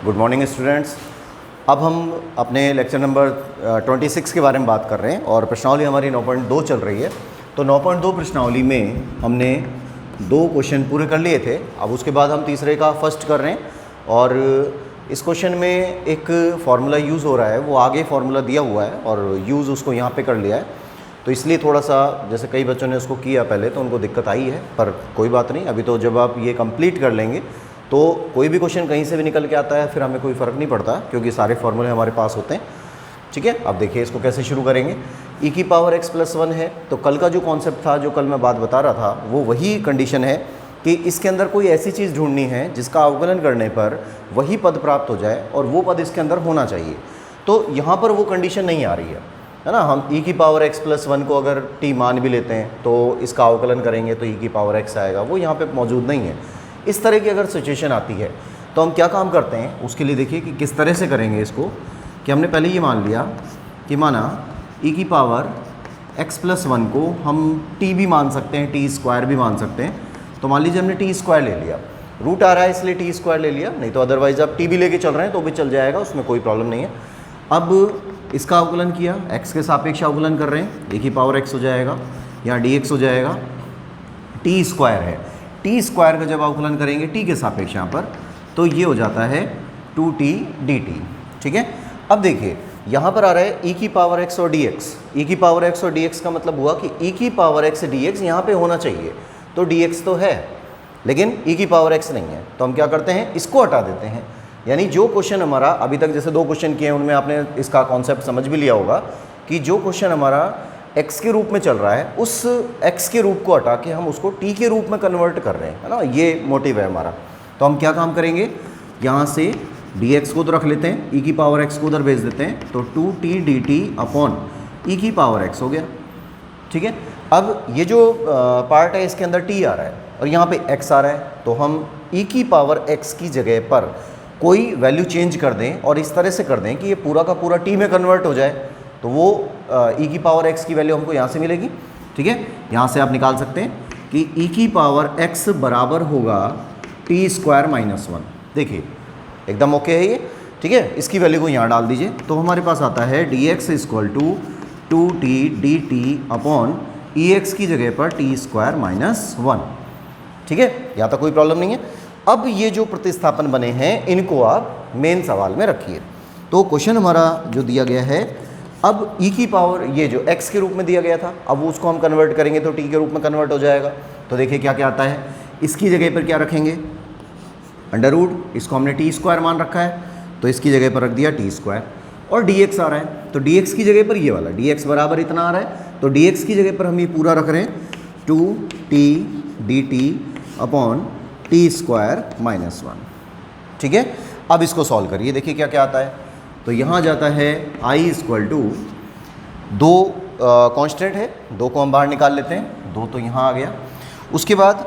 Good morning students. अब हम अपने लेक्चर नंबर 26 के बारे में बात कर रहे हैं और प्रश्नावली हमारी 9.2 चल रही है। तो 9.2 प्रश्नावली में हमने 2 क्वेश्चन पूरे कर लिए थे। अब उसके बाद हम तीसरे का फर्स्ट कर रहे हैं और इस क्वेश्चन में एक फार्मूला यूज़ हो रहा है, वो आगे फार्मूला दिया हुआ है और यूज़ उसको यहाँ पे कर लिया है। तो इसलिए थोड़ा सा जैसे कई बच्चों ने उसको किया पहले तो उनको दिक्कत आई है, पर कोई बात नहीं। अभी तो जब आप ये कंप्लीट कर लेंगे तो कोई भी क्वेश्चन कहीं से भी निकल के आता है, फिर हमें कोई फ़र्क नहीं पड़ता क्योंकि सारे फार्मूले हमारे पास होते हैं। ठीक है, अब देखिए इसको कैसे शुरू करेंगे। e की पावर x + 1 है, तो कल का जो कॉन्सेप्ट था, जो कल मैं बात बता रहा था, वो वही कंडीशन है कि इसके अंदर कोई ऐसी चीज़ ढूंढनी है जिसका अवकलन करने पर वही पद प्राप्त हो जाए और वो पद इसके अंदर होना चाहिए। तो यहाँ पर वो कंडीशन नहीं आ रही है ना। हम e की पावर x + 1 को अगर t मान भी लेते हैं तो इसका अवकलन करेंगे तो e की पावर x आएगा, वो यहाँ पे मौजूद नहीं है। इस तरह की अगर सिचुएशन आती है तो हम क्या काम करते हैं, उसके लिए देखिए कि किस तरह से करेंगे इसको। कि हमने पहले ये मान लिया कि माना e की पावर x + 1 को हम t भी मान सकते हैं, t² भी मान सकते हैं। तो मान लीजिए हमने t² ले लिया, रूट आ रहा है इसलिए t² ले लिया, नहीं तो अदरवाइज़ आप t भी लेके चल रहे हैं तो भी चल जाएगा, उसमें कोई प्रॉब्लम नहीं है। अब इसका अवकलन किया, x के सापेक्ष अवकलन कर रहे हैं, e की पावर x हो जाएगा, यहाँ dx हो जाएगा, t² है, t² का जब अवकलन करेंगे t के सापेक्ष यहाँ पर तो ये हो जाता है 2t dt। ठीक है, अब देखिए यहाँ पर आ रहा है e की पावर x और dx। e की पावर x और dx का मतलब हुआ कि e की पावर x dx यहाँ पे होना चाहिए, तो dx तो है लेकिन e की पावर x नहीं है। तो हम क्या करते हैं, इसको हटा देते हैं। यानी जो क्वेश्चन हमारा अभी तक जैसे 2 क्वेश्चन किए हैं उनमें आपने इसका कॉन्सेप्ट समझ भी लिया होगा कि जो क्वेश्चन हमारा x के रूप में चल रहा है उस x के रूप को हटा के हम उसको t के रूप में कन्वर्ट कर रहे हैं, है ना। ये मोटिव है हमारा। तो हम क्या काम करेंगे, यहाँ से dx को तो रख लेते हैं, e की पावर x को उधर भेज देते हैं, तो 2t dt अपॉन e की पावर x हो गया। ठीक है, अब ये जो पार्ट है इसके अंदर t आ रहा है और यहाँ पे x आ रहा है, तो हम e की पावर x की जगह पर कोई वैल्यू चेंज कर दें और इस तरह से कर दें कि ये पूरा का पूरा t में कन्वर्ट हो जाए, तो वो e की पावर x की वैल्यू हमको यहाँ से मिलेगी। ठीक है, यहाँ से आप निकाल सकते हैं कि e की पावर x बराबर होगा t² - 1। देखिए एकदम ओके है ये। ठीक है, इसकी वैल्यू को यहाँ डाल दीजिए तो हमारे पास आता है dx = 2t dt upon ex की जगह पर t² - 1। ठीक है, यहाँ तक कोई प्रॉब्लम नहीं है। अब ये जो प्रतिस्थापन बने हैं इनको आप मेन सवाल में रखिए। तो क्वेश्चन हमारा जो दिया गया है, अब e की पावर ये जो x के रूप में दिया गया था, अब उसको हम कन्वर्ट करेंगे तो t के रूप में कन्वर्ट हो जाएगा। तो देखिए क्या क्या आता है, इसकी जगह पर क्या रखेंगे, √, इसको हमने t² मान रखा है तो इसकी जगह पर रख दिया t²। और dx आ रहा है तो dx की जगह पर ये वाला dx बराबर इतना आ रहा है, तो dx की जगह पर हम ये पूरा रख रहे हैं 2t dt अपॉन t² - 1। ठीक है, अब इसको सॉल्व करिए, देखिए क्या क्या आता है। तो यहाँ जाता है i = 2 कांस्टेंट है, 2 को हम बाहर निकाल लेते हैं, 2 तो यहाँ आ गया। उसके बाद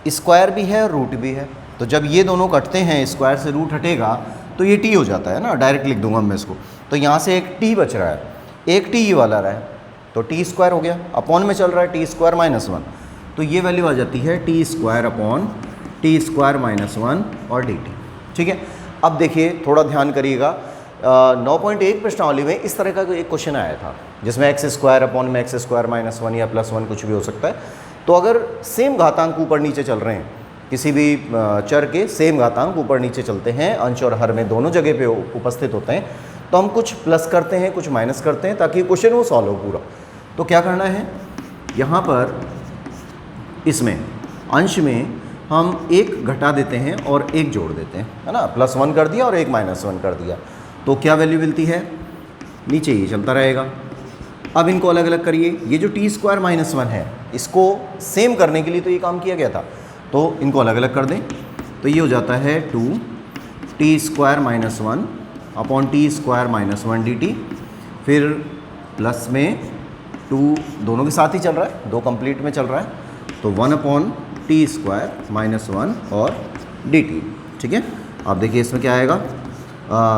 स्क्वायर भी है और रूट भी है, तो जब ये दोनों कटते हैं, स्क्वायर से रूट हटेगा तो ये t हो जाता है ना, डायरेक्ट लिख दूंगा मैं इसको। तो यहाँ से एक t बच रहा है, एक t ये वाला रहा है तो t² हो गया, अपॉन में चल रहा है t² - 1, तो ये वैल्यू आ जाती है t² अपॉन t² - 1 और dt। ठीक है, अब देखिए थोड़ा ध्यान करिएगा, 9.1 प्रश्नावली में इस तरह का एक क्वेश्चन आया था जिसमें x² अपॉन में x² - 1 या +1 कुछ भी हो सकता है। तो अगर सेम घातांक ऊपर नीचे चल रहे हैं, किसी भी चर के सेम घातांक ऊपर नीचे चलते हैं, अंश और हर में दोनों जगह पे उपस्थित होते हैं, तो हम कुछ प्लस करते हैं कुछ माइनस करते हैं ताकि क्वेश्चन वो सॉल्व हो पूरा। तो क्या करना है, यहाँ पर इसमें अंश में हम एक घटा देते हैं और एक जोड़ देते हैं, है ना। +1 कर दिया और एक -1 कर दिया, तो क्या वैल्यू मिलती है, नीचे ये चलता रहेगा। अब इनको अलग अलग करिए, ये जो t² - 1 है इसको सेम करने के लिए तो ये काम किया गया था, तो इनको अलग अलग कर दें, तो ये हो जाता है 2t² - 1 अपॉन t² - 1 dt, फिर प्लस में 2 दोनों के साथ ही चल रहा है, 2 कंप्लीट में चल रहा है, तो 1 अपॉन t² - 1 और dt। ठीक है, आप देखिए इसमें क्या आएगा,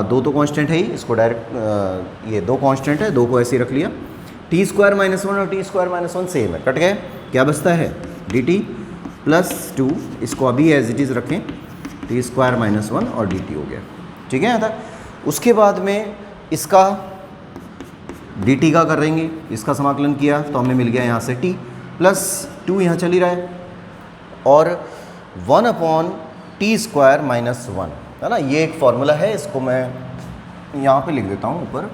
2 तो कांस्टेंट है ही, इसको डायरेक्ट ये 2 कांस्टेंट है, 2 को ऐसे ही रख लिया, t² - 1 और t² - 1 सेम है, कट गए, क्या बचता है dt +2, इसको अभी एज इट इज़ रखें, t² - 1 और dt हो गया। ठीक है यहाँ तक। उसके बाद में इसका dt का करेंगे, इसका समाकलन किया तो हमें मिल गया यहाँ से t प्लस 2 यहाँ चल ही रहा है, और 1/t² -1 है ना। ये एक फॉर्मूला है, इसको मैं यहाँ पे लिख देता हूँ ऊपर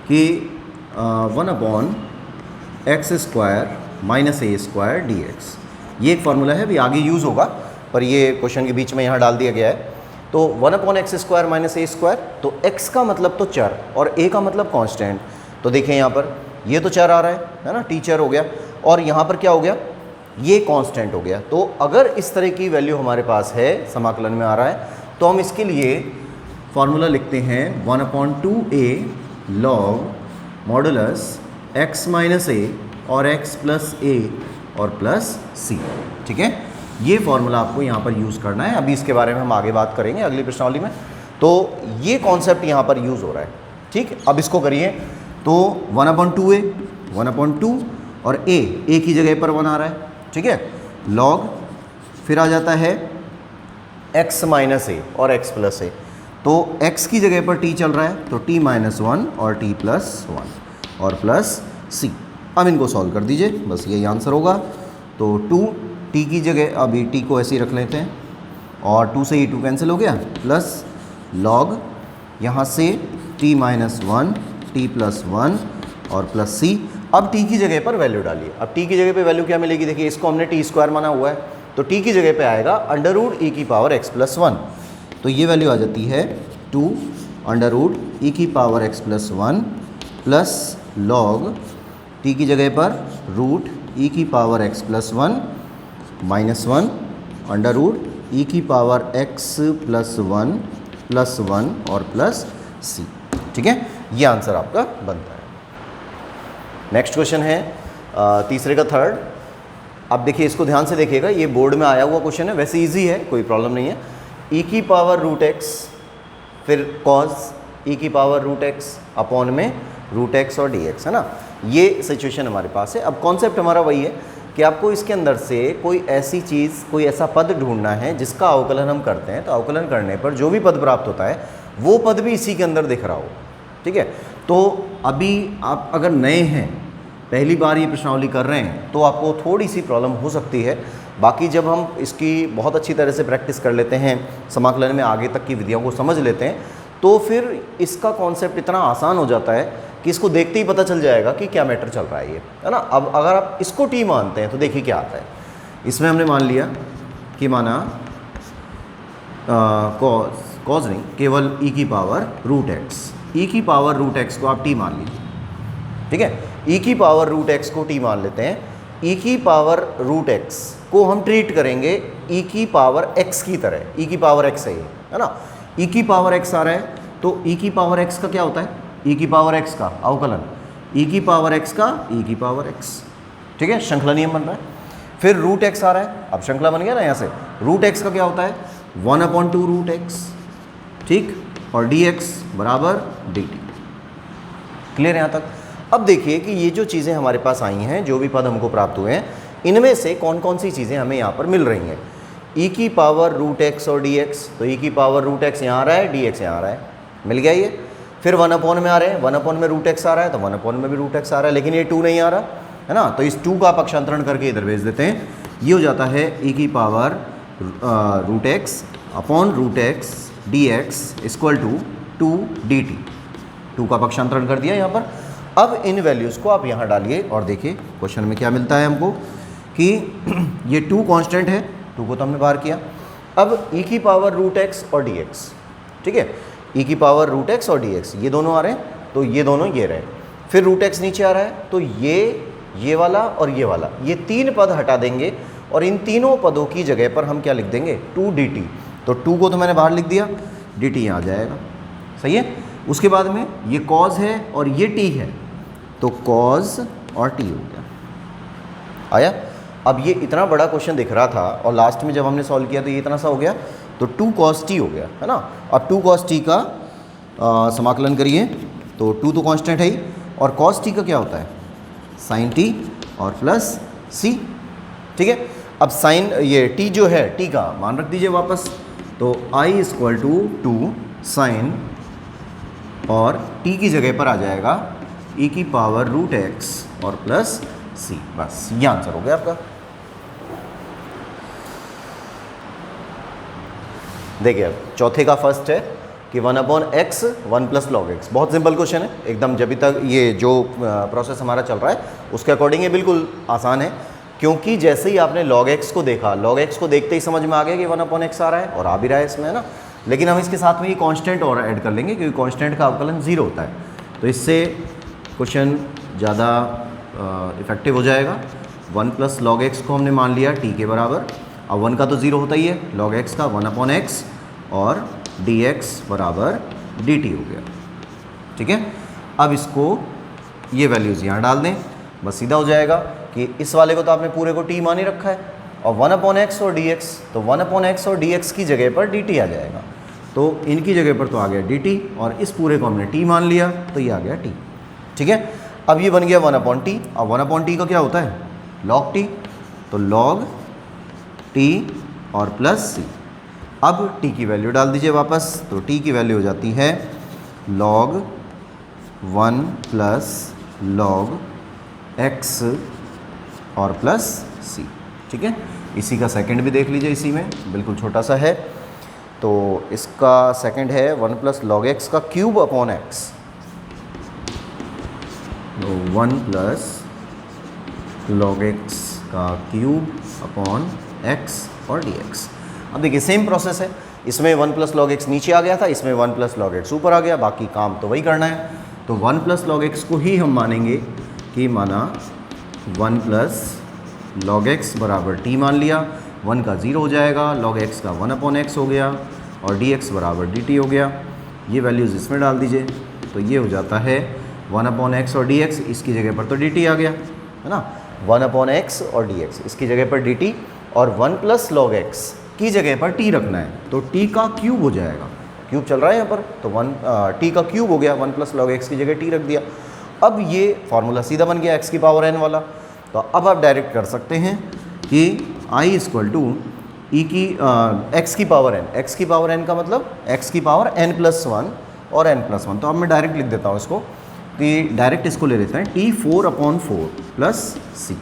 कि 1/x² -a² dx। ये एक फार्मूला है, अभी आगे यूज़ होगा, पर ये क्वेश्चन के बीच में यहाँ डाल दिया गया है। तो 1/x² -a², तो x का मतलब तो चर और a का मतलब कांस्टेंट। तो देखें यहाँ पर ये तो चर आ रहा है ना, t चर हो गया, और यहाँ पर क्या हो गया, ये कांस्टेंट हो गया। तो अगर इस तरह की वैल्यू हमारे पास है, समाकलन में आ रहा है, तो हम इसके लिए फार्मूला लिखते हैं 1/2a log modulus x - a और x + a और प्लस c। ठीक है, ये फार्मूला आपको यहाँ पर यूज़ करना है। अभी इसके बारे में हम आगे बात करेंगे अगली प्रश्नावली में। तो ये कॉन्सेप्ट यहाँ पर यूज़ हो रहा है। ठीक, अब इसको करिए तो 1/2a 1/2 और a की जगह पर 1 आ रहा है। ठीक है, log फिर आ जाता है x - a और x + a। तो x की जगह पर t चल रहा है, तो t - 1 और t + 1 और प्लस c। अब इनको सॉल्व कर दीजिए, बस यही आंसर होगा। तो 2 t की जगह, अभी t को ऐसे ही रख लेते हैं, और 2 से ही 2 कैंसिल हो गया, प्लस log यहाँ से t - 1 t + 1 और प्लस c। अब t की जगह पर वैल्यू डालिए। अब t की जगह पे वैल्यू क्या मिलेगी, देखिए इसको हमने t² माना हुआ है, तो t की जगह पे आएगा √e⁴x + 1। तो ये वैल्यू आ जाती है 2 √e⁴x + 1 प्लस log t की जगह पर √e⁴x + 1 -1 √e⁴x + 1 प्लस 1 और प्लस c। ठीक है, ये आंसर आपका बनता है। नेक्स्ट क्वेश्चन है तीसरे का थर्ड। अब देखिए, इसको ध्यान से देखिएगा, ये बोर्ड में आया हुआ क्वेश्चन है, वैसे इजी है, कोई प्रॉब्लम नहीं है। e⁴x फिर cos e⁴x अपॉन में √x और dx है ना, ये सिचुएशन हमारे पास है। अब कॉन्सेप्ट हमारा वही है कि आपको इसके अंदर से कोई ऐसी चीज़, कोई ऐसा पद ढूंढना है जिसका अवकलन हम करते हैं, तो अवकलन करने पर जो भी पद प्राप्त होता है वो पद भी इसी के अंदर दिख रहा हो। ठीक है, तो अभी आप अगर नए हैं, पहली बार ये प्रश्नावली कर रहे हैं, तो आपको थोड़ी सी प्रॉब्लम हो सकती है। बाकी जब हम इसकी बहुत अच्छी तरह से प्रैक्टिस कर लेते हैं, समाकलन में आगे तक की विधियों को समझ लेते हैं, तो फिर इसका कॉन्सेप्ट इतना आसान हो जाता है कि इसको देखते ही पता चल जाएगा कि क्या मैटर चल रहा है ये, है ना। अब अगर आप इसको t मानते हैं तो देखिए क्या आता है। इसमें हमने मान लिया कि माना कॉज नहीं, केवल e⁴x को आप t मान लीजिए। ठीक है, e⁴x को t मान लेते हैं। e⁴x को हम ट्रीट करेंगे e⁴x की तरह, e⁴x है ना। e⁴x आ रहा है, तो e⁴x का क्या होता है, e⁴x का अवकलन e⁴x का e⁴x। ठीक है, श्रृंखला नियम बन रहा है। फिर √x आ रहा है, अब श्रृंखला बन गया ना यहाँ से। √x का क्या होता है, 1/2 √x। ठीक, और dx बराबर dt। क्लियर यहाँ तक। अब देखिए कि ये जो चीज़ें हमारे पास आई हैं, जो भी पद हमको प्राप्त हुए हैं, इनमें से कौन कौन सी चीज़ें हमें यहाँ पर मिल रही हैं। e⁴√x और dx, तो e⁴√x यहाँ आ रहा है, dx यहाँ आ रहा है, मिल गया ये। फिर 1/में आ रहे हैं, 1 में √x आ रहा है, तो 1 में भी √x आ रहा है, लेकिन ये 2 नहीं आ रहा है ना, तो इस 2 का पक्षांतरण करके इधर भेज देते हैं। ये हो जाता है e⁴√x upon √x dx = 2 dt। 2 का पक्षांतरण कर दिया यहाँ पर। अब इन वैल्यूज़ को आप यहाँ डालिए और देखिए क्वेश्चन में क्या मिलता है हमको कि ये 2 कांस्टेंट है, 2 को तो हमने बाहर किया। अब e⁴√x और dx, ठीक है, e⁴√x और dx ये दोनों आ रहे हैं, तो ये दोनों ये रहे। फिर √x नीचे आ रहा है, तो ये वाला और ये वाला, ये 3 पद हटा देंगे और इन तीनों पदों की जगह पर हम क्या लिख देंगे, 2 dt। तो 2 को तो मैंने बाहर लिख दिया, dt यहाँ आ जाएगा। सही है। उसके बाद में ये cos है और ये t है, तो cos और t हो गया। आया। अब ये इतना बड़ा क्वेश्चन दिख रहा था और लास्ट में जब हमने सॉल्व किया तो ये इतना सा हो गया, तो 2 cos t हो गया, है ना। अब 2 cos t का समाकलन करिए, तो 2 तो कांस्टेंट है ही, और cos t का क्या होता है, sin t और प्लस c। ठीक है। अब साइन ये t जो है, t का मान रख दीजिए वापस, तो i = 2 साइन और t की जगह पर आ जाएगा e की पावर रूट x और प्लस c। बस ये आंसर हो गया आपका। देखिए अब चौथे का फर्स्ट है कि 1/x 1 प्लस लॉग एक्स। बहुत सिंपल क्वेश्चन है एकदम। जब तक ये जो प्रोसेस हमारा चल रहा है उसके अकॉर्डिंग ये बिल्कुल आसान है, क्योंकि जैसे ही आपने log x को देखा, log x को देखते ही समझ में आ गया कि 1/x आ रहा है और आ भी रहा है इसमें, है ना। लेकिन हम इसके साथ में ये कांस्टेंट और ऐड कर लेंगे, क्योंकि कांस्टेंट का अवकलन 0 होता है, तो इससे क्वेश्चन ज़्यादा इफेक्टिव हो जाएगा। 1 प्लस लॉग एक्स को हमने मान लिया t के बराबर। अब 1 का तो 0 होता ही है, log x का 1/x और dx बराबर dt हो गया। ठीक है, अब इसको ये वैल्यूज़ यहाँ डाल दें, बस सीधा हो जाएगा कि इस वाले को तो आपने पूरे को t मान ही रखा है, और 1/x और dx, तो 1/x और dx की जगह पर dt आ जाएगा। तो इनकी जगह पर तो आ गया dt और इस पूरे को हमने t मान लिया तो ये आ गया t। ठीक है, अब ये बन गया 1/t। अब 1/t का क्या होता है? log t, तो log t और प्लस c। अब t की वैल्यू डाल दीजिए वापस, तो t की वैल्यू हो जाती है log 1 प्लस log x और प्लस c। ठीक है, इसी का सेकंड भी देख लीजिए, इसी में बिल्कुल छोटा सा है। तो इसका सेकंड है 1 प्लस लॉग एक्स का क्यूब अपॉन एक्स, तो 1 प्लस लॉग एक्स का क्यूब अपॉन एक्स और dx। अब देखिए सेम प्रोसेस है, इसमें 1 प्लस लॉग एक्स नीचे आ गया था, इसमें 1 प्लस लॉग एक्स ऊपर आ गया, बाकी काम तो वही करना है। तो 1 प्लस लॉग एक्स को ही हम मानेंगे कि माना 1 प्लस लॉग एक्स बराबर t मान लिया, 1 का 0 हो जाएगा, log x का 1/x हो गया और dx बराबर dt हो गया। ये वैल्यूज़ इसमें डाल दीजिए, तो ये हो जाता है 1/x और dx, इसकी जगह पर तो dt आ गया, है ना। 1/x और dx, इसकी जगह पर dt, और 1 प्लस लॉग एक्स की जगह पर t रखना है, तो t का क्यूब हो जाएगा। क्यूब चल रहा है यहाँ पर, तो t का क्यूब हो गया, 1 प्लस लॉग एक्स की जगह t रख दिया। अब ये फार्मूला सीधा बन गया x की पावर n वाला। तो अब आप डायरेक्ट कर सकते हैं कि i इक्वल टू ई की x की पावर n, x की पावर n का मतलब x की पावर n+1 और n+1। तो अब मैं डायरेक्ट लिख देता हूँ इसको, कि डायरेक्ट इसको ले लेते हैं t4/4 प्लस c।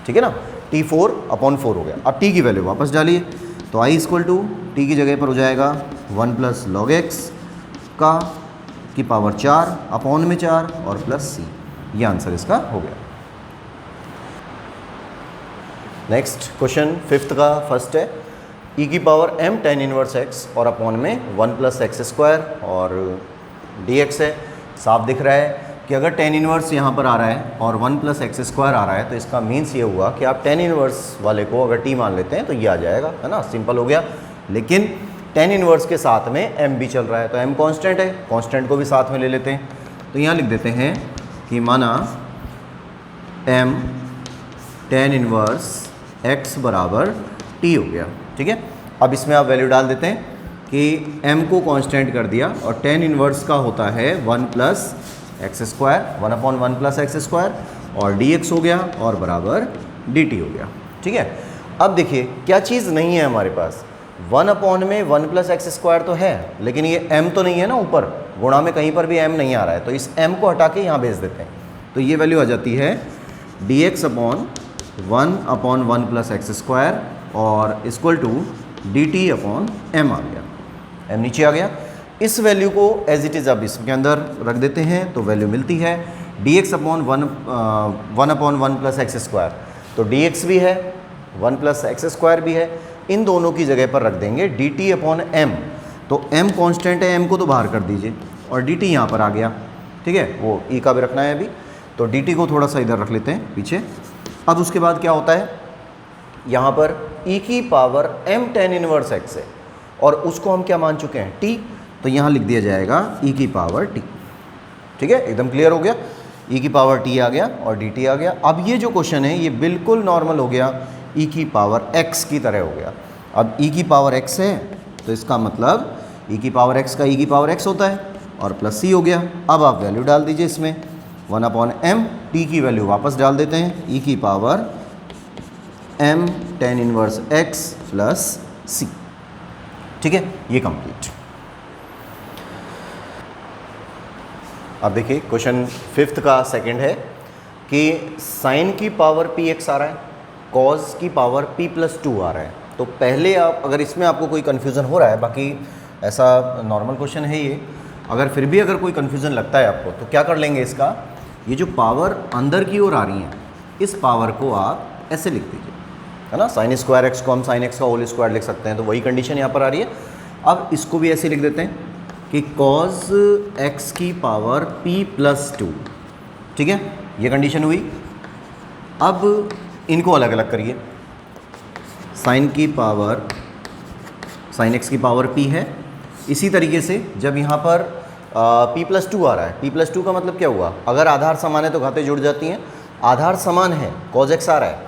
ठीक है ना, t4/4 हो गया। अब t की वैल्यू वापस डालिए, तो i इक्वल टू t की जगह पर हो जाएगा 1 प्लस लॉग एक्स का की पावर 4 अपॉन में 4 और प्लस c। ये आंसर इसका हो गया। नेक्स्ट क्वेश्चन फिफ्थ का फर्स्ट है, e की power m tan inverse x और अपॉन में 1 प्लस एक्स स्क्वायर और dx है। साफ दिख रहा है कि अगर tan इनवर्स यहाँ पर आ रहा है और 1 प्लस एक्स स्क्वायर आ रहा है, तो इसका मीन्स ये हुआ कि आप tan इनवर्स वाले को अगर t मान लेते हैं तो ये आ जाएगा, है ना। सिंपल हो गया। लेकिन tan इनवर्स के साथ में m भी चल रहा है, तो m कांस्टेंट है, कांस्टेंट को भी साथ में ले लेते हैं। तो यहाँ लिख देते हैं कि माना m tan इनवर्स x बराबर t हो गया। ठीक है, अब इसमें आप वैल्यू डाल देते हैं कि m को कांस्टेंट कर दिया और tan इनवर्स का होता है 1 plus x square, 1/1 plus x square, और dx हो गया और बराबर dt हो गया। ठीक है, अब देखिए क्या चीज़ नहीं है हमारे पास, 1/1 प्लस एक्स स्क्वायर तो है, लेकिन ये m तो नहीं है ना, ऊपर गुणा में कहीं पर भी m नहीं आ रहा है, तो इस m को हटा के यहाँ भेज देते हैं। तो ये वैल्यू आ जाती है dx/1/1 प्लस एक्स स्क्वायर और इक्वल टू dt/m आ गया, m नीचे आ गया। इस वैल्यू को एज इट इज़ अब इसके अंदर रख देते हैं, तो वैल्यू मिलती है dx/1/1 प्लस एक्स स्क्वायर, तो dx भी है 1 प्लस एक्स स्क्वायर भी है, इन दोनों की जगह पर रख देंगे dt/m। तो m कांस्टेंट है, m को तो बाहर कर दीजिए और dt यहाँ पर आ गया। ठीक है, वो e का भी रखना है अभी, तो dt को थोड़ा सा इधर रख लेते हैं पीछे। अब उसके बाद क्या होता है, यहाँ पर e की power m tan inverse x है और उसको हम क्या मान चुके हैं, t, तो यहाँ लिख दिया जाएगा e की पावर t। ठीक है, एकदम क्लियर हो गया, e की पावर t आ गया और dt आ गया। अब ये जो क्वेश्चन है ये बिल्कुल नॉर्मल हो गया, e की पावर x की तरह हो गया। अब e की पावर x है तो इसका मतलब e की पावर x का e की पावर x होता है और प्लस c हो गया। अब आप वैल्यू डाल दीजिए इसमें 1/m, t की वैल्यू वापस डाल देते हैं, e की power m tan inverse x plus c। ठीक है, ये कंप्लीट। अब देखिए क्वेश्चन 5th का सेकंड है कि साइन की पावर पी एक्स आ रहा है, कॉज की पावर p + 2 आ रहा है। तो पहले आप अगर इसमें आपको कोई कन्फ्यूज़न हो रहा है, बाकी ऐसा नॉर्मल क्वेश्चन है ये, अगर फिर भी अगर कोई कन्फ्यूज़न लगता है आपको तो क्या कर लेंगे, इसका ये जो पावर अंदर की ओर आ रही है इस पावर को आप ऐसे लिख दीजिए, है ना। साइन स्क्वायर एक्स को हम साइन एक्स का होल स्क्वायर लिख सकते हैं, तो वही कंडीशन यहाँ पर आ रही है। अब इसको भी ऐसे लिख देते हैं कि कॉज एक्स की पावर p + 2, ठीक है, ये कंडीशन हुई। अब इनको अलग अलग करिए, साइन एक्स की पावर p है। इसी तरीके से जब यहाँ पर p + 2 आ रहा है, p + 2 का मतलब क्या हुआ, अगर आधार समान है तो घातें जुड़ जाती हैं, आधार समान है कॉज एक्स आ रहा है,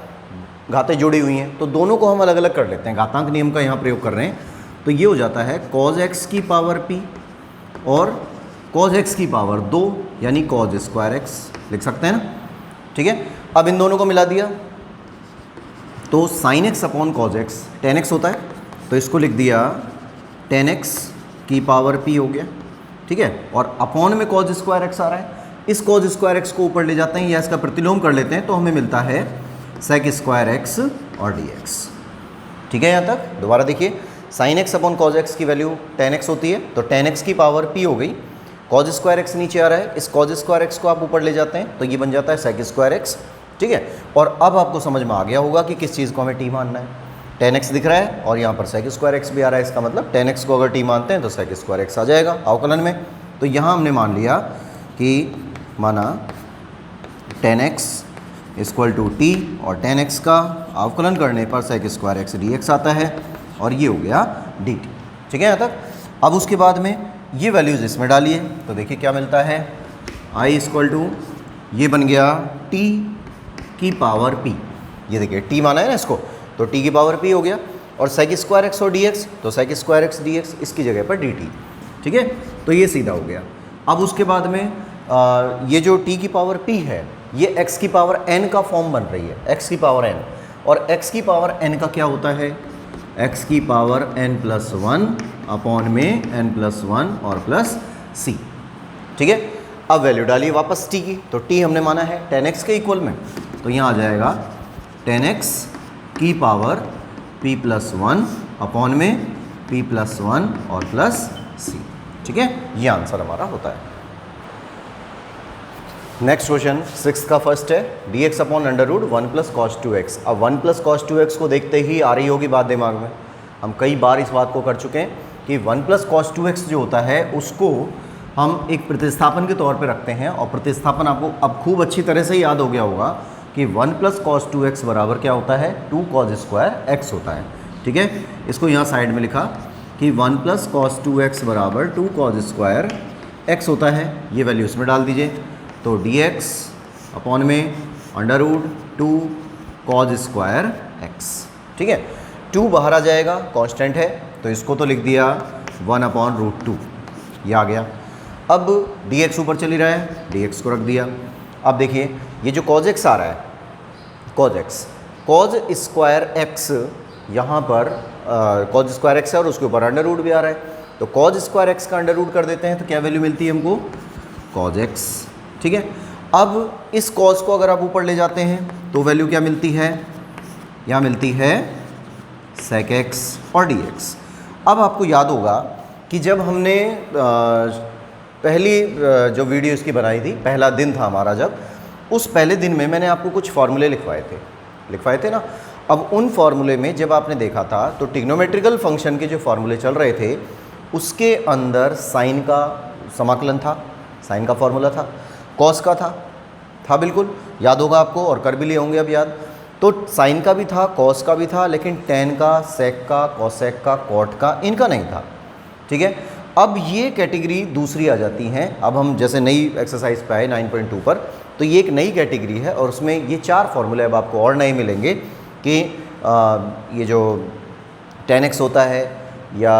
घातें जुड़ी हुई हैं, तो दोनों को हम अलग अलग कर लेते हैं, घातांक नियम का यहाँ प्रयोग कर रहे हैं। तो ये हो जाता है कॉज एक्स की पावर p और कॉज एक्स की पावर 2 यानी कॉज स्क्वायर एक्स लिख सकते हैं ना, ठीक है। अब इन दोनों को मिला दिया तो sine x upon cos x ten x होता है, तो इसको लिख दिया टेन एक्स की पावर p हो गया, ठीक है। और अपॉन में कॉज स्क्वायर एक्स आ रहा है, इस कॉज स्क्वायर एक्स को ऊपर ले जाते हैं या इसका प्रतिलोम कर लेते हैं, तो हमें मिलता है सेक स्क्वायर एक्स और dx, ठीक है। यहाँ तक दोबारा देखिए, sine x upon cos x की वैल्यू टेन एक्स होती है, तो टेन एक्स की पावर p हो गई, कॉज स्क्वायर एक्स नीचे आ रहा है, इस कॉज स्क्वायर एक्स को आप ऊपर ले जाते हैं तो ये बन जाता है सेक स्क्वायर एक्स, ठीक है। और अब आपको समझ में आ गया होगा कि किस चीज़ को हमें t मानना है। टेन एक्स दिख रहा है और यहाँ पर सेक स्क्वायर एक्स भी आ रहा है, इसका मतलब टेन एक्स को अगर t मानते हैं तो सेक स्क्वायर एक्स आ जाएगा अवकलन में। तो यहाँ हमने मान लिया कि माना tan x equal to t और टेन एक्स का अवकलन करने पर सेक स्क्वायर एक्स dx आता है और ये हो गया dt, ठीक है यहाँ तक। अब उसके बाद में ये वैल्यूज़ इसमें डालिए तो देखिए क्या मिलता है, i इक्वल टू ये बन गया t की पावर p, ये देखिए t माना है ना इसको, तो t की पावर p हो गया, और सेक स्क्वायर एक्स और dx, तो सेक स्क्वायर एक्स dx इसकी जगह पर dt, ठीक है। तो ये सीधा हो गया। अब उसके बाद में ये जो t की पावर p है ये x की पावर n का फॉर्म बन रही है, x की पावर n, और x की पावर n का क्या होता है, x की पावर n+1 अपॉन में n+1 और प्लस c, ठीक है। अब वैल्यू डालिए वापस t की, तो t हमने माना है 10x के इक्वल में, तो यहाँ आ जाएगा 10x की पावर p+1 अपॉन में p+1 और प्लस c, ठीक है। ये आंसर हमारा होता है। नेक्स्ट क्वेश्चन 6 का फर्स्ट है, dx अपॉन √1 + cos 2x। अब 1 + cos 2x को देखते ही आ रही होगी बात दिमाग में, हम कई बार इस बात को कर चुके हैं कि 1 + cos 2x जो होता है उसको हम एक प्रतिस्थापन के तौर पे रखते हैं, और प्रतिस्थापन आपको अब खूब अच्छी तरह से याद हो गया होगा कि 1 + cos 2x बराबर क्या होता है, 2 cos स्क्वायर x होता है, ठीक है। इसको यहाँ साइड में लिखा कि 1 + cos 2x बराबर 2 cos स्क्वायर x होता है, ये वैल्यू इसमें डाल दीजिए, तो dx अपॉन में √2 cos स्क्वायर x, ठीक है। 2 बाहर आ जाएगा, कांस्टेंट है, तो इसको तो लिख दिया 1/√2, ये आ गया। अब dx ऊपर चल ही रहा है, dx को रख दिया। अब देखिए ये जो cos x आ रहा है, cos स्क्वायर x यहाँ पर cos स्क्वायर x है और उसके ऊपर √ भी आ रहा है, तो cos स्क्वायर x का √ कर देते हैं तो क्या वैल्यू मिलती है हमको, cos x, ठीक है। अब इस cos को अगर आप ऊपर ले जाते हैं तो वैल्यू क्या मिलती है, यहाँ मिलती है sec x और dx। अब आपको याद होगा कि जब हमने पहली जो वीडियो इसकी बनाई थी, पहला दिन था हमारा, जब उस पहले दिन में मैंने आपको कुछ फार्मूले लिखवाए थे ना। अब उन फार्मूले में जब आपने देखा था तो ट्रिग्नोमेट्रिकल फंक्शन के जो फार्मूले चल रहे थे उसके अंदर साइन का समाकलन था, साइन का फार्मूला था, कॉस का था बिल्कुल याद होगा आपको, और कर भी लिए होंगे अब याद। तो साइन का भी था, कॉस का भी था, लेकिन टेन का, सेक का, कॉसेक का, कॉट का, इनका नहीं था, ठीक है। अब ये कैटेगरी दूसरी आ जाती हैं। अब हम जैसे नई एक्सरसाइज पे आए 9.2 पर, तो ये एक नई कैटेगरी है और उसमें ये 4 फार्मूले अब आपको और नए मिलेंगे कि ये जो tan x होता है या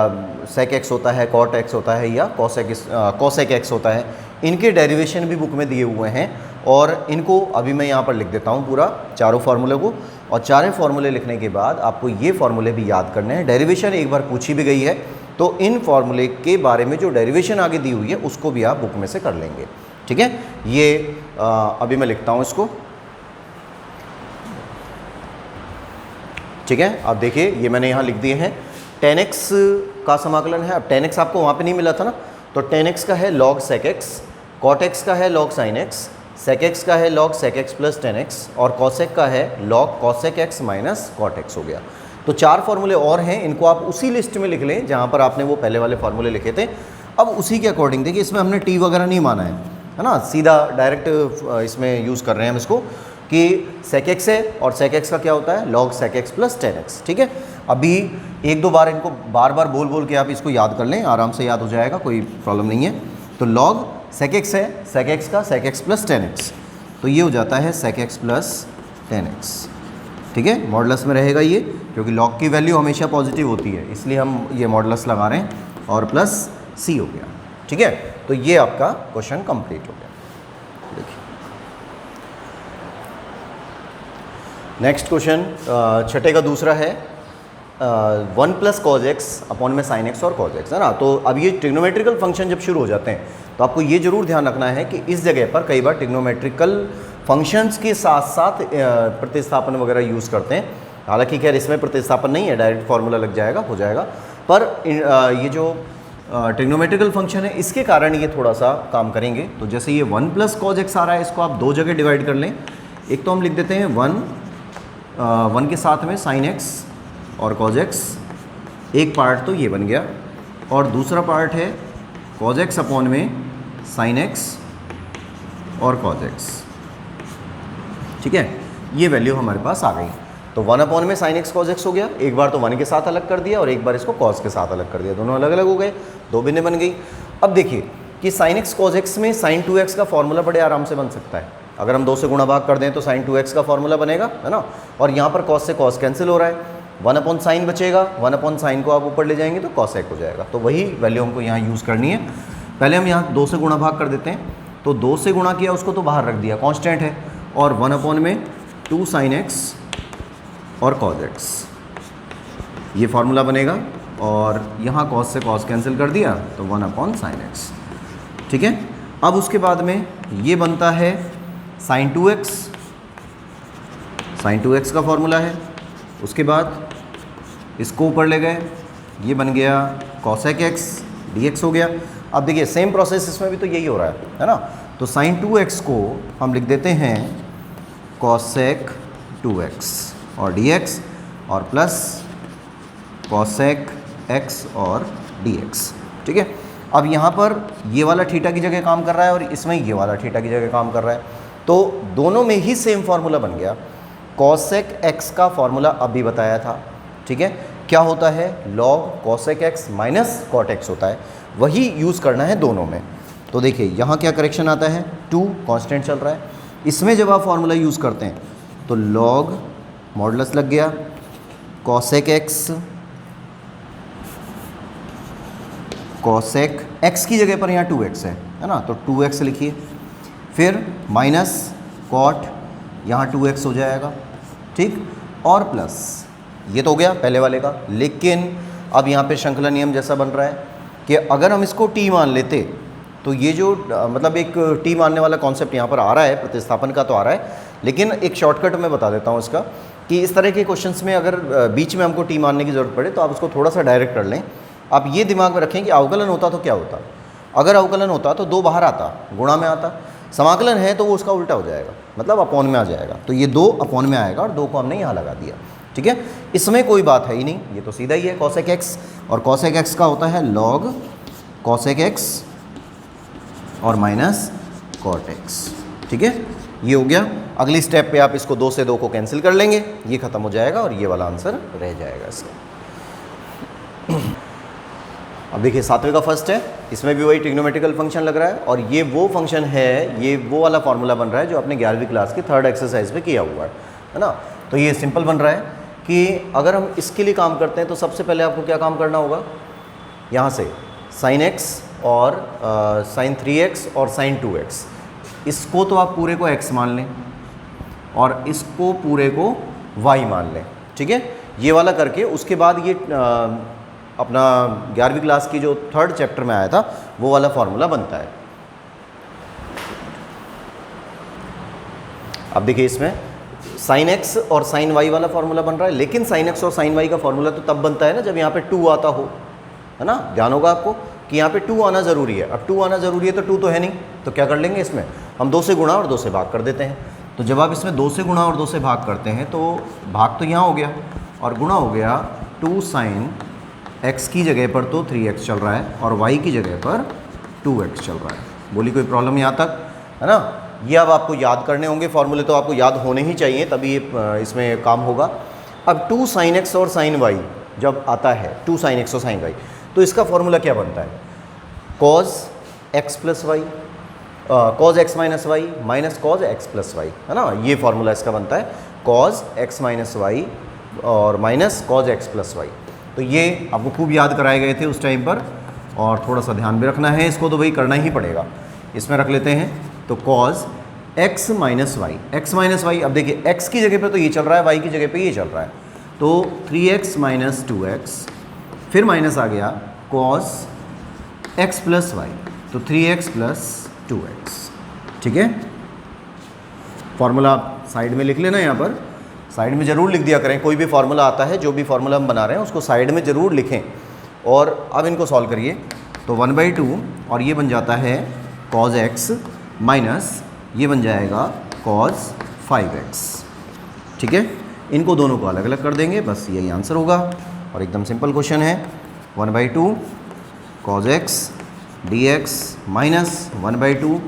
sec x होता है, cot x होता है या cosec x होता है, इनके डेरिवेशन भी बुक में दिए हुए हैं, और इनको अभी मैं यहाँ पर लिख देता हूँ पूरा चारों फार्मूले को, और चारों फार्मूले लिखने के बाद आपको ये फार्मूले भी याद करने हैं। डेरिवेशन एक बार पूछी भी गई है, तो इन फार्मूले के बारे में जो डेरिवेशन आगे दी हुई है उसको भी आप बुक में से कर लेंगे, ठीक है। ये अभी मैं लिखता हूँ इसको, ठीक है। अब देखिए ये मैंने यहाँ लिख दिए हैं, tan x का समाकलन है। अब tan x आपको वहाँ पे नहीं मिला था ना, तो tan x का है log sec x, cot x का है log sin x, sec x का है log sec x plus tan x, और cosec का है log cosec x minus cot x हो गया। तो 4 फार्मूले और हैं, इनको आप उसी लिस्ट में लिख लें जहाँ पर आपने वो पहले वाले फार्मूले लिखे थे। अब उसी के अकॉर्डिंग देखिए, इसमें हमने t वगैरह नहीं माना है ना, सीधा डायरेक्ट इसमें यूज़ कर रहे हैं हम इसको कि sec x है, और sec x का क्या होता है log sec x plus tan x, ठीक है। अभी एक दो बार इनको बार बार बोल बोल के आप इसको याद कर लें, आराम से याद हो जाएगा, कोई प्रॉब्लम नहीं है। तो log sec x है, sec x का sec x plus tan x, तो ये हो जाता है sec x plus tan x, ठीक है। मॉडुलस में रहेगा ये, क्योंकि log की वैल्यू हमेशा पॉजिटिव होती है, इसलिए हम ये मॉडुलस लगा रहे हैं, और प्लस c हो गया, ठीक है। तो ये आपका क्वेश्चन कंप्लीट हो गया। देखिए नेक्स्ट क्वेश्चन, छठे का दूसरा है 1 प्लस कॉज एक्स अपॉन में साइन एक्स और कॉज एक्स, है ना। तो अब ये ट्रिग्नोमेट्रिकल फंक्शन जब शुरू हो जाते हैं तो आपको ये जरूर ध्यान रखना है कि इस जगह पर कई बार ट्रिग्नोमेट्रिकल फंक्शंस के साथ साथ प्रतिस्थापन वगैरह यूज़ करते हैं। हालांकि खैर इसमें प्रतिस्थापन नहीं है, डायरेक्ट फार्मूला लग जाएगा, हो जाएगा, पर ये जो ट्रिग्नोमेट्रिकल फंक्शन है इसके कारण ये थोड़ा सा काम करेंगे। तो जैसे ये 1 प्लस कॉज एक्स आ रहा है, इसको आप दो जगह डिवाइड कर लें। एक तो हम लिख देते हैं 1 के साथ में साइन एक्स और कॉज एक्स, एक पार्ट तो ये बन गया, और दूसरा पार्ट है कॉज एक्स अपॉन में साइन एक्स और कॉज एक्स, ठीक है। ये वैल्यू हमारे पास आ गई। तो 1 अपॉन में साइन एक्स कॉज एक्स हो गया, एक बार तो 1 के साथ अलग कर दिया और एक बार इसको कॉज के साथ अलग कर दिया, दोनों अलग अलग हो गए, दो भिन्नें बन गई। अब देखिए कि साइन एक्स कॉज एक्स में साइन 2x का फॉर्मूला बड़े आराम से बन सकता है। अगर हम 2 से गुणा भाग कर दें तो साइन 2x का फॉर्मूला बनेगा, है ना। और यहाँ पर कॉस से कॉस कैंसिल हो रहा है, 1 अपॉन साइन बचेगा, 1 अपॉन साइन को आप ऊपर ले जाएंगे तो कॉसेक हो जाएगा। तो वही वैल्यू हमको यहाँ यूज़ करनी है। पहले हम यहाँ 2 से गुणा भाग कर देते हैं, तो 2 से गुणा किया उसको तो बाहर रख दिया, कांस्टेंट है, और 1 अपॉन में 2 साइन एक्स और कॉज एक्स, ये फार्मूला बनेगा, और यहाँ कॉस से कॉस कैंसिल कर दिया तो 1 अपॉन साइन एक्स, ठीक है। अब उसके बाद में ये बनता है साइन 2x, साइन 2x का फॉर्मूला है। उसके बाद इसको ऊपर ले गए, ये बन गया कॉसेक एक्स dx हो गया। अब देखिए सेम प्रोसेस इसमें भी तो यही हो रहा है ना। तो साइन 2x को हम लिख देते हैं कॉसेक 2x और dx, और प्लस कॉसेक x और dx, ठीक है। अब यहाँ पर ये वाला थीटा की जगह काम कर रहा है और इसमें ये वाला थीटा की जगह काम कर रहा है, तो दोनों में ही सेम फार्मूला बन गया। कॉसेक x का फॉर्मूला अभी बताया था, ठीक है, क्या होता है log cosec x minus cot x होता है, वही यूज़ करना है दोनों में। तो देखिए यहाँ क्या करेक्शन आता है, 2 कांस्टेंट चल रहा है, इसमें जब आप फार्मूला यूज़ करते हैं तो log मॉडुलस लग गया कॉसेक x, कॉसेक x की जगह पर यहाँ 2x है ना, तो 2x लिखिए, फिर माइनस कॉट, यहाँ 2x हो जाएगा, ठीक, और प्लस ये तो हो गया पहले वाले का। लेकिन अब यहाँ पे श्रृंखला नियम जैसा बन रहा है कि अगर हम इसको t मान लेते तो ये जो मतलब एक t मानने वाला कॉन्सेप्ट यहाँ पर आ रहा है, प्रतिस्थापन का तो आ रहा है, लेकिन एक शॉर्टकट मैं बता देता हूँ इसका, कि इस तरह के क्वेश्चंस में अगर बीच में हमको t मानने की ज़रूरत पड़े तो आप उसको थोड़ा सा डायरेक्ट कर लें। आप ये दिमाग में रखें कि अवकलन होता तो क्या होता, अगर अवकलन होता तो 2 बाहर आता, गुणा में आता, समाकलन है तो वो उसका उल्टा हो जाएगा, मतलब अपॉन में आ जाएगा, तो ये 2 अपॉन में आएगा और 2 को हमने यहाँ लगा दिया, ठीक है। इसमें कोई बात है ही नहीं, ये तो सीधा ही है कॉसेक एक्स, और कॉसेक एक्स का होता है लॉग कॉसेक एक्स और माइनस कॉट एक्स, ठीक है। ये हो गया। अगली स्टेप पे आप इसको 2 से 2 को कैंसिल कर लेंगे, ये खत्म हो जाएगा और ये वाला आंसर रह जाएगा इसका। अब देखिए 7वें का फर्स्ट है, इसमें भी वही ट्रिग्नोमेट्रिकल फंक्शन लग रहा है, और ये वो फंक्शन है, ये वो वाला फार्मूला बन रहा है जो आपने 11वीं क्लास की 3rd एक्सरसाइज में किया हुआ है ना। तो ये सिंपल बन रहा है कि अगर हम इसके लिए काम करते हैं तो सबसे पहले आपको क्या काम करना होगा, यहाँ से साइन एक्स और साइन 3x और साइन 2x, इसको तो आप पूरे को x मान लें और इसको पूरे को y मान लें, ठीक है। ये वाला करके उसके बाद ये अपना 11वीं क्लास की जो 3rd चैप्टर में आया था वो वाला फार्मूला बनता है। अब देखिए इसमें साइन एक्स और साइन वाई वाला फॉर्मूला बन रहा है, लेकिन साइन एक्स और साइन वाई का फॉर्मूला तो तब बनता है ना जब यहाँ पे 2 आता हो, है ना। ध्यान होगा आपको कि यहाँ पे 2 आना ज़रूरी है। अब 2 आना ज़रूरी है तो 2 तो है नहीं, तो क्या कर लेंगे इसमें हम 2 से गुणा और 2 से भाग कर देते हैं। तो जब आप इसमें 2 से गुणा और 2 से भाग करते हैं तो भाग तो यहाँ हो गया और गुणा हो गया 2 साइन एक्स की जगह पर तो 3x चल रहा है और y की जगह पर 2x चल रहा है। बोली कोई प्रॉब्लम यहाँ तक, है ना। ये अब आपको याद करने होंगे फॉर्मूले, तो आपको याद होने ही चाहिए तभी ये इसमें काम होगा। अब 2 साइन एक्स और साइन वाई जब आता है, 2 साइन एक्स और साइन वाई, तो इसका फॉर्मूला क्या बनता है, cos x plus y, cos x minus y minus cos x plus y, है ना। ये फॉर्मूला इसका बनता है कॉज एक्स माइनस वाई और minus cos x plus y. तो ये आपको खूब याद कराए गए थे उस टाइम पर, और थोड़ा सा ध्यान भी रखना है इसको, तो भाई करना ही पड़ेगा। इसमें रख लेते हैं तो cos x minus y, x minus y, अब देखिए एक्स की जगह पे तो ये चल रहा है, वाई की जगह पे ये चल रहा है, तो 3x माइनस 2x, फिर माइनस आ गया कॉज एक्स प्लस वाई, तो 3x प्लस 2x। ठीक है, फॉर्मूला आप साइड में लिख लेना, यहाँ पर साइड में ज़रूर लिख दिया करें। कोई भी फार्मूला आता है, जो भी फार्मूला हम बना रहे हैं उसको साइड में ज़रूर लिखें। और अब इनको सॉल्व करिए तो 1/2 और ये बन जाता है कॉज एक्स माइनस ये बन जाएगा कॉज 5x। ठीक है, इनको दोनों को अलग अलग कर देंगे, बस यही आंसर होगा। और एकदम सिंपल क्वेश्चन है, 1/2 cos x dx minus 1/2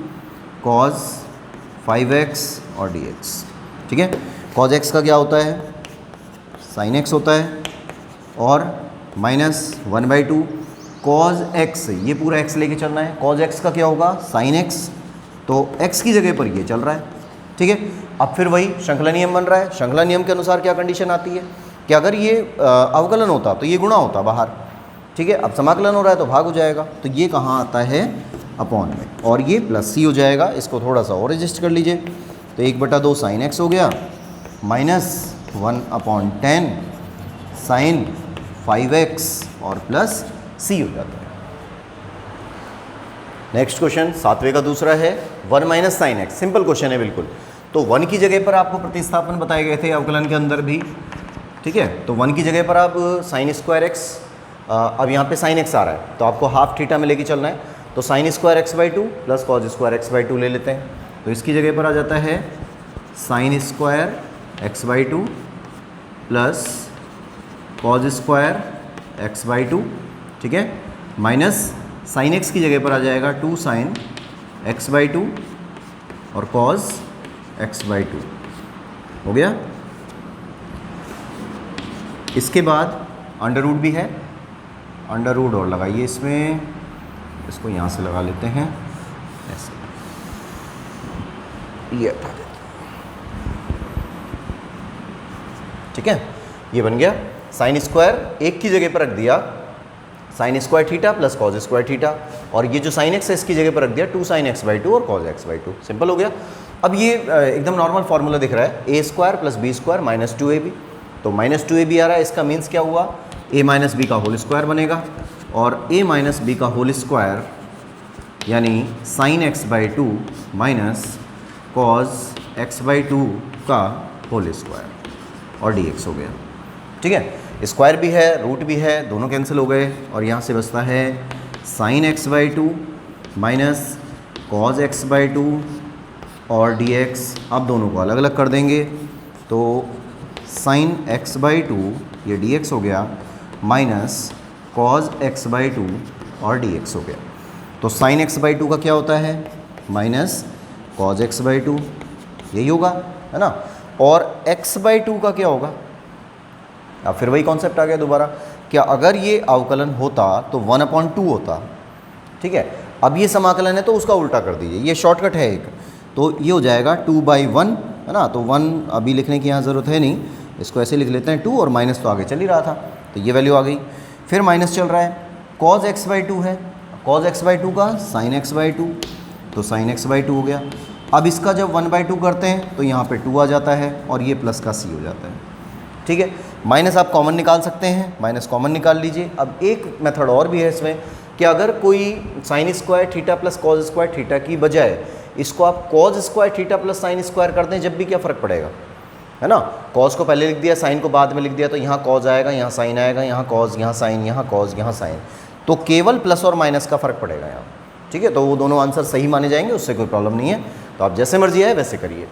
cause 5x और dx। ठीक है, कॉज एक्स का क्या होता है, साइन एक्स होता है, और माइनस 1/2 कॉज एक्स, ये पूरा एक्स लेके चलना है, कॉज एक्स का क्या होगा, साइन एक्स, तो एक्स की जगह पर ये चल रहा है। ठीक है, अब फिर वही श्रृंखला नियम बन रहा है। श्रृंखला नियम के अनुसार क्या कंडीशन आती है कि अगर ये अवकलन होता तो ये गुणा होता बाहर। ठीक है, अब समाकलन हो रहा है तो भाग हो जाएगा, तो ये कहाँ आता है, अपॉन में, और ये प्लस सी हो जाएगा। इसको थोड़ा सा और एडजस्ट कर लीजिए, तो 1/2 साइन एक्स हो गया माइनस 1/10 साइन 5x और प्लस सी हो जाता है। नेक्स्ट क्वेश्चन 7वें का दूसरा है 1 minus sine x. Simple question है बिल्कुल। तो 1 की जगह पर आपको प्रतिस्थापन बताए गए थे अवकलन के अंदर भी। ठीक है, तो 1 की जगह पर आप साइन स्क्वायर एक्स, अब यहाँ पे साइन एक्स आ रहा है तो आपको हाफ थीटा में लेके चलना है, तो sine square x/2 plus cos square x/2 ले लेते हैं। तो इसकी जगह पर आ जाता है sine square x/2 plus cos square x/2। ठीक है, माइनस साइन एक्स की जगह पर आ जाएगा 2 साइन x/2 और कॉज x/2 हो गया। इसके बाद अंडर रूट भी है, अंडर रूट और लगाइए इसमें, इसको यहाँ से लगा लेते हैं ऐसे, ये हटा देते हैं। ठीक है, ये बन गया साइन स्क्वायर, एक की जगह पर रख दिया sine square theta plus cos square theta, और ये जो साइन एक्स है इसकी जगह पर रख दिया 2 साइन x/2 और कॉज x/2। सिंपल हो गया। अब ये एकदम नॉर्मल फार्मूला दिख रहा है, a square plus b square minus 2ab, तो माइनस 2ab आ रहा है, इसका मीन्स क्या हुआ, a माइनस बी का होल स्क्वायर बनेगा, और a माइनस बी का होल स्क्वायर यानी sine x/2 minus cos x/2 का होल स्क्वायर और dx हो गया। ठीक है, स्क्वायर भी है रूट भी है, दोनों कैंसिल हो गए, और यहाँ से बचता है sign x/2 minus cos x/2 और dx। अब दोनों को अलग अलग कर देंगे, तो साइन x/2 ये dx हो गया माइनस कॉज x/2 और dx हो गया। तो साइन x/2 का क्या होता है, माइनस कॉज x/2, यही होगा, है ना। और x/2 का क्या होगा, अब फिर वही कॉन्सेप्ट आ गया दोबारा, क्या अगर ये अवकलन होता तो 1/2 होता। ठीक है, अब ये समाकलन है तो उसका उल्टा कर दीजिए, ये शॉर्टकट है एक, तो ये हो जाएगा 2/1, है ना। तो 1 अभी लिखने की यहाँ ज़रूरत है नहीं, इसको ऐसे लिख लेते हैं 2, और माइनस तो आगे चल ही रहा था तो ये वैल्यू आ गई। फिर माइनस चल रहा है, कॉज x/2 है, कॉज x/2 का साइन x/2, तो साइन x/2 हो गया। अब इसका जब 1/2 करते हैं तो यहाँ पे 2 आ जाता है, और ये प्लस का c हो जाता है। ठीक है, माइनस आप कॉमन निकाल सकते हैं, माइनस कॉमन निकाल लीजिए। अब एक मेथड और भी है इसमें, कि अगर कोई sine square theta plus cos square theta की बजाय इसको आप cause square theta plus sine square कर दें, जब भी क्या फ़र्क पड़ेगा, है ना। कॉज को पहले लिख दिया, साइन को बाद में लिख दिया, तो यहाँ कॉज आएगा, यहाँ साइन आएगा, यहाँ कॉज, यहाँ साइन, यहाँ कॉज, यहाँ साइन, तो केवल प्लस और माइनस का फ़र्क पड़ेगा यहाँ, ठीक है। तो वो दोनों आंसर सही माने जाएंगे, उससे कोई प्रॉब्लम नहीं है। तो आप जैसे मर्जी आए वैसे करिए।